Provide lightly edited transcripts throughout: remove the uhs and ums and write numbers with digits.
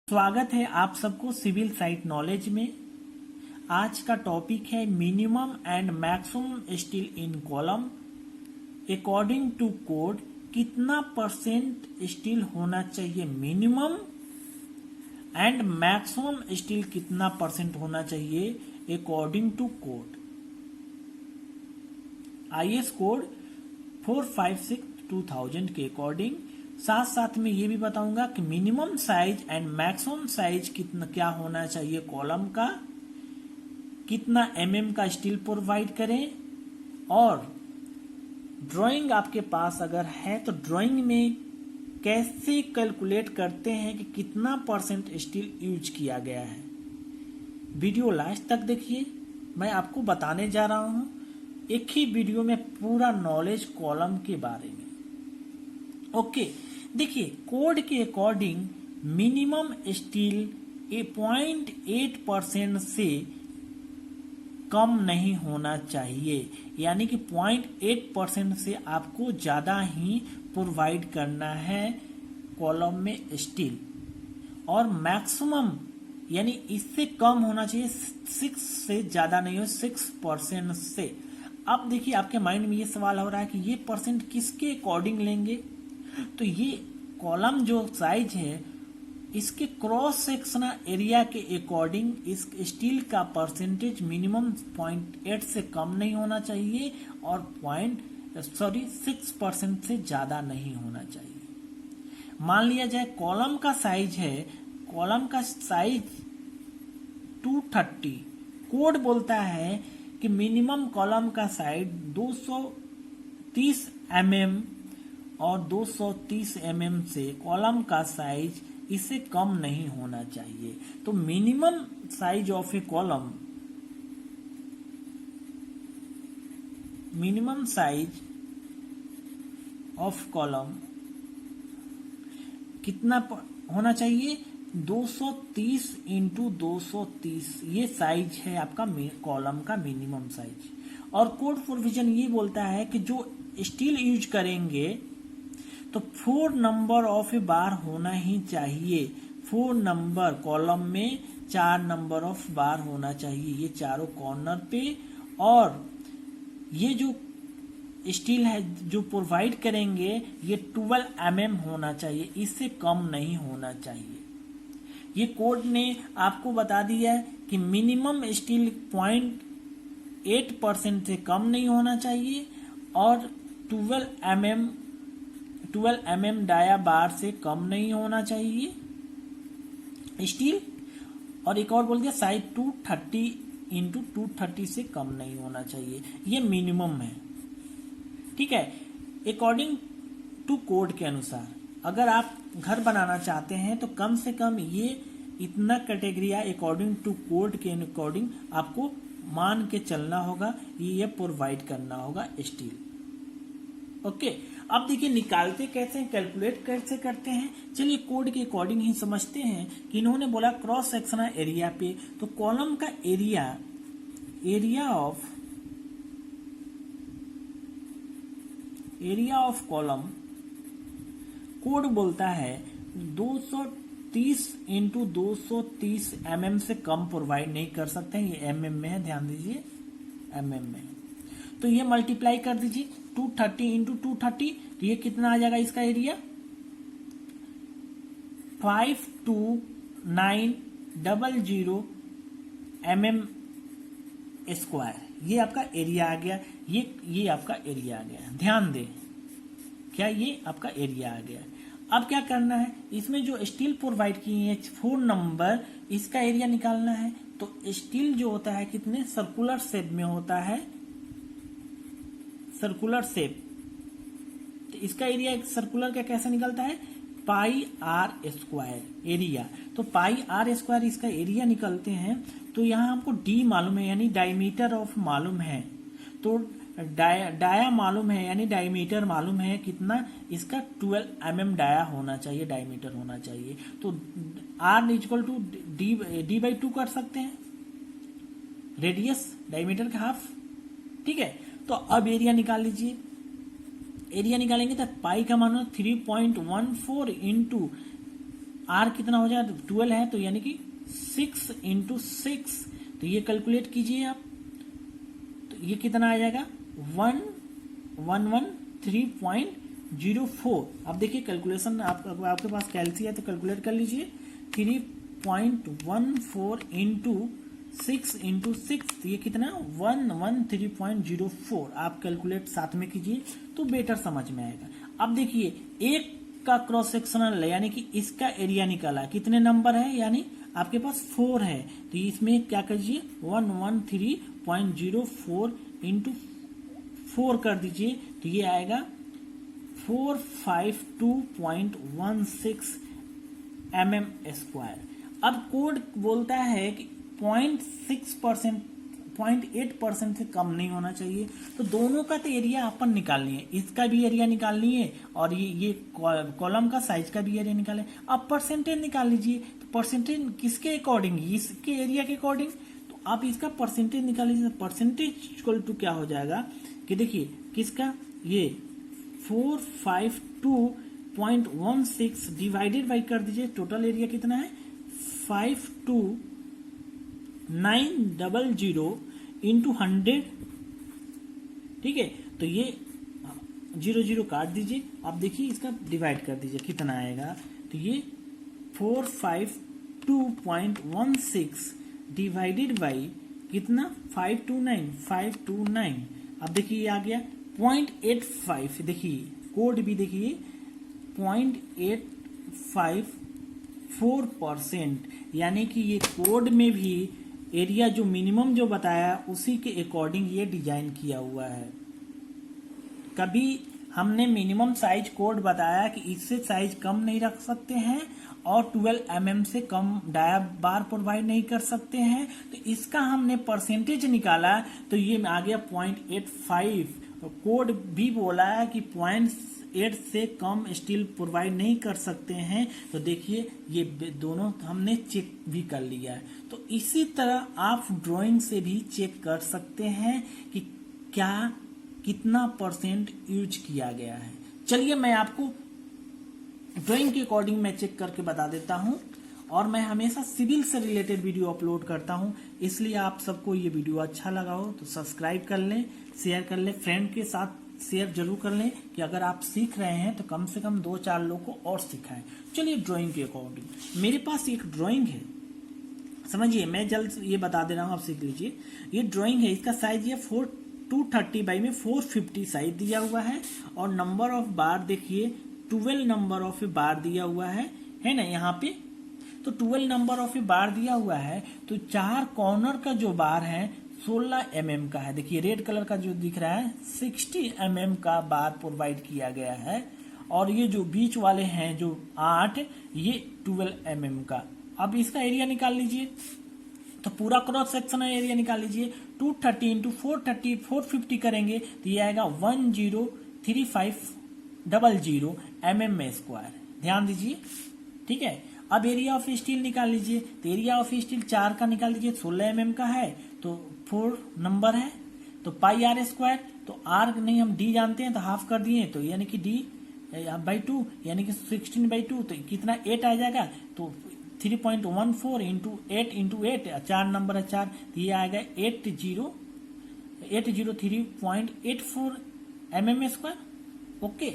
स्वागत है आप सबको सिविल साइट नॉलेज में। आज का टॉपिक है minimum and maximum steel in column. According to code कितना परसेंट स्टील होना चाहिए मिनिमम एंड मैक्सिमम स्टील कितना परसेंट होना चाहिए according to code. IS code 456/2000 के अकॉर्डिंग। साथ साथ में ये भी बताऊंगा कि minimum size and maximum size कितना क्या होना चाहिए कॉलम का, कितना mm का स्टील प्रोवाइड करें, और ड्राइंग आपके पास अगर है तो ड्राइंग में कैसे कैलकुलेट करते हैं कि कितना परसेंट स्टील यूज किया गया है। वीडियो लास्ट तक देखिए, मैं आपको बताने जा रहा हूं एक ही वीडियो में पूरा नॉलेज कॉलम के बारे में। ओके, देखिए कोड के अकॉर्डिंग मिनिमम स्टील 0.8% से कम नहीं होना चाहिए, यानी कि 0.8% से आपको ज्यादा ही प्रोवाइड करना है कॉलम में स्टील, और मैक्सिमम यानी इससे कम होना चाहिए 6 से ज्यादा नहीं हो 6% से। अब देखिए आपके माइंड में ये सवाल हो रहा है कि ये परसेंट किसके अकॉर्डिंग लेंगे, तो ये कॉलम जो साइज है इसके क्रॉस सेक्शनल एरिया के अकॉर्डिंग इस स्टील का परसेंटेज मिनिमम 0.8 से कम नहीं होना चाहिए और 6% से ज्यादा नहीं होना चाहिए। मान लिया जाए कॉलम का साइज है, कॉलम का साइज 230, कोड बोलता है कि मिनिमम कॉलम का साइज 230 mm और 230 mm से कॉलम का साइज इससे कम नहीं होना चाहिए। तो minimum size of A column, minimum size of column कितना होना चाहिए 230 × 230, ये साइज है आपका कॉलम का मिनिमम साइज। और कोड प्रोविजन ये बोलता है कि जो स्टील यूज करेंगे तो 4 नंबर ऑफ ए बार होना ही चाहिए। 4 नंबर, कॉलम में 4 नंबर ऑफ बार होना चाहिए, ये चारों कॉर्नर पे। और ये जो स्टील है जो प्रोवाइड करेंगे ये 12 mm होना चाहिए, इससे कम नहीं होना चाहिए। ये कोड ने आपको बता दिया है कि मिनिमम स्टील 0.8% से कम नहीं होना चाहिए और 12 mm डाया बार से कम नहीं होना चाहिए स्टील। और एक और बोल दिया साइज 230 × 230 से कम नहीं होना चाहिए, ये मिनिमम है। ठीक है, अकॉर्डिंग टू कोड के अनुसार अगर आप घर बनाना चाहते हैं तो कम से कम ये इतना कैटेगरिया अकॉर्डिंग टू कोड के अकॉर्डिंग आपको मान के चलना होगा, ये प्रोवाइड करना होगा स्टील। ओके, अब देखिए निकालते कैसे हैं, कैलकुलेट कैसे करते हैं। चलिए कोड के अकॉर्डिंग ही समझते हैं कि इन्होंने बोला क्रॉस सेक्शनल एरिया पे, तो कॉलम का एरिया ऑफ कॉलम कोड बोलता है 230 × 230 mm से कम प्रोवाइड नहीं कर सकते हैं। ये mm में है, ध्यान दीजिए mm में। तो ये मल्टीप्लाई कर दीजिए 230 × 230, तो ये कितना आ जाएगा इसका एरिया 52900 mm²। ये आपका एरिया आ गया, ये आपका एरिया आ गया। ध्यान दें, क्या ये आपका एरिया आ गया। अब क्या करना है, इसमें जो स्टील प्रोवाइड की है 4 नंबर, इसका एरिया निकालना है। तो स्टील जो होता है कितने सर्कुलर शेप में होता है, सर्कुलर शेप, तो इसका एरिया सर्कुलर का कैसे निकलता है πr² एरिया। तो πr² इसका एरिया निकलते हैं। तो यहाँ हमको d मालूम है यानी डायमीटर ऑफ मालूम है, तो डाया मालूम है यानी डायमीटर मालूम है कितना, इसका 12 mm डाया होना चाहिए, डायमीटर होना चाहिए। तो r इक्वल टू d/2 कर सकते हैं, रेडियस डायमीटर का हाफ। ठीक है, तो अब एरिया निकाल लीजिए। एरिया निकालेंगे तो पाई का मान 3.14 इंटू आर कितना हो जाएगा, 12 है तो यानी कि 6 इंटू 6, तो ये कैलकुलेट कीजिए आप, तो ये कितना आ जाएगा 1113.04। अब देखिए कैलकुलेशन आपके पास कैलसी है तो कैलकुलेट कर लीजिए, 3.14 इंटू 6 इंटू 6, तो ये कितना 113.04। आप कैलकुलेट साथ में कीजिए तो बेटर समझ में आएगा। अब देखिए एक का क्रॉस सेक्शनल है, यानी कि इसका एरिया निकाला, कितने नंबर है, यानी आपके पास 4 है, तो इसमें क्या कीजिए 113.04 इंटू 4 कर दीजिए, तो ये आएगा 452.16 mm²। अब कोड बोलता है कि 0.8% से कम नहीं होना चाहिए, तो दोनों का तो एरिया अपन निकाल लिए, इसका भी एरिया निकाल लिए और ये कॉलम का साइज का भी एरिया निकाले। अब परसेंटेज निकाल लीजिए, तो परसेंटेज किसके अकॉर्डिंग, इसके एरिया के अकॉर्डिंग, तो आप इसका परसेंटेज निकाल लीजिए। परसेंटेज इक्वल टू क्या हो जाएगा कि देखिए किसका, ये 452.16 डिवाइडेड बाई कर दीजिए, टोटल एरिया कितना है 52900 इंटू 100, ठीक है, तो ये 0 काट दीजिए। अब देखिए इसका डिवाइड कर दीजिए कितना आएगा, तो ये 452.16 डिवाइडेड बाई कितना 529। अब देखिए ये आ गया 0.85, देखिए कोड भी देखिए 0.854%, यानी कि ये कोड में भी एरिया जो मिनिमम जो बताया उसी के अकॉर्डिंग ये डिजाइन किया हुआ है। कभी हमने मिनिमम साइज कोड बताया कि इससे साइज कम नहीं रख सकते हैं और 12 mm से कम डाया बार प्रोवाइड नहीं कर सकते हैं, तो इसका हमने परसेंटेज निकाला तो ये आ गया 0.85। कोड भी बोला है कि 0.8 से कम स्टील प्रोवाइड नहीं कर सकते हैं, तो देखिए ये दोनों हमने चेक भी कर लिया है। तो इसी तरह आप ड्राइंग से भी चेक कर सकते हैं कि क्या कितना परसेंट यूज किया गया है। चलिए मैं आपको ड्राइंग के अकॉर्डिंग मैं चेक करके बता देता हूं, और मैं हमेशा सिविल से रिलेटेड वीडियो अपलोड करता हूं, इसलिए आप सबको ये वीडियो अच्छा लगा हो तो सब्सक्राइब कर लें, शेयर कर लें, फ्रेंड के साथ शेयर जरूर कर लें कि अगर आप सीख रहे हैं तो कम से कम 2-4 लोग को और सिखाएं। चलिए ड्राइंग के अकॉर्डिंग मेरे पास एक ड्राइंग है, समझिए मैं जल्द ये बता दे रहा हूँ, आप सीख लीजिए। ये ड्राइंग है, इसका साइज ये 230 बाई में 450 साइज दिया हुआ है, और नंबर ऑफ बार देखिए 12 नंबर ऑफ बार दिया हुआ है ना यहाँ पे, तो 12 नंबर ऑफ बार दिया हुआ है, तो 4 कॉर्नर का जो बार है 16 mm का है। देखिए रेड कलर का जो दिख रहा है 60 mm का बार प्रोवाइड किया गया है, और ये जो बीच वाले हैं जो 8 ये 12 mm का। अब इसका एरिया निकाल लीजिए, तो पूरा क्रॉस सेक्शनल एरिया निकाल लीजिए, 230 इंटू 450 करेंगे तो ये आएगा 103,500 mm²। ध्यान दीजिए, ठीक है। अब एरिया ऑफ स्टील निकाल लीजिए, तो एरिया ऑफ स्टील 4 का निकाल लीजिए, 16 mm का है तो 4 नंबर है, तो πr², तो r नहीं हम d जानते हैं तो हाफ कर दिए, तो यानी कि d बाई 2 यानी कि 16/2, तो कितना 8 आ जाएगा, तो 3.14 इंटू 8 इंटू 8, 4 नंबर है 4, तो ये आएगा 803.84 mm²। ओके,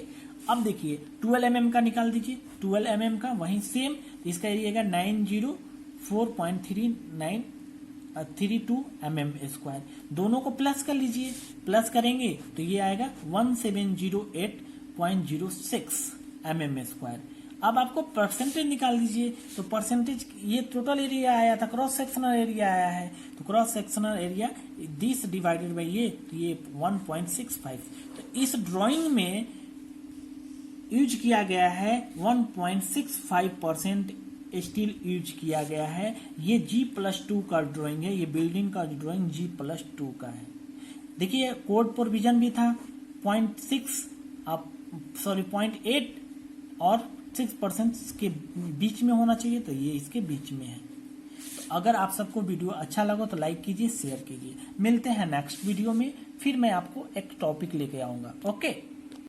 अब देखिए 12 mm का निकाल दीजिए, 12 mm का वहीं सेम, इसका एरिया 904.32 mm²। दोनों को प्लस कर लीजिए, प्लस करेंगे तो ये आएगा 1708.06 mm²। अब आपको परसेंटेज निकाल दीजिए, तो परसेंटेज ये टोटल एरिया आया था, क्रॉस सेक्शनल एरिया आया है, तो cross sectional area 10 divided by ये, तो ये 1.65। तो इस ड्राइंग में यूज किया गया है 1.65% स्टील यूज किया गया है। ये G+2 का ड्राइंग है, ये बिल्डिंग का ड्राइंग G+2 का है। देखिए कोड प्रोविजन भी था 0.8 और 6% के बीच में होना चाहिए, तो ये इसके बीच में है। तो अगर आप सबको वीडियो अच्छा लगा तो लाइक कीजिए, शेयर कीजिए। मिलते हैं नेक्स्ट वीडियो में, फिर मैं आपको एक टॉपिक लेके आऊंगा। ओके।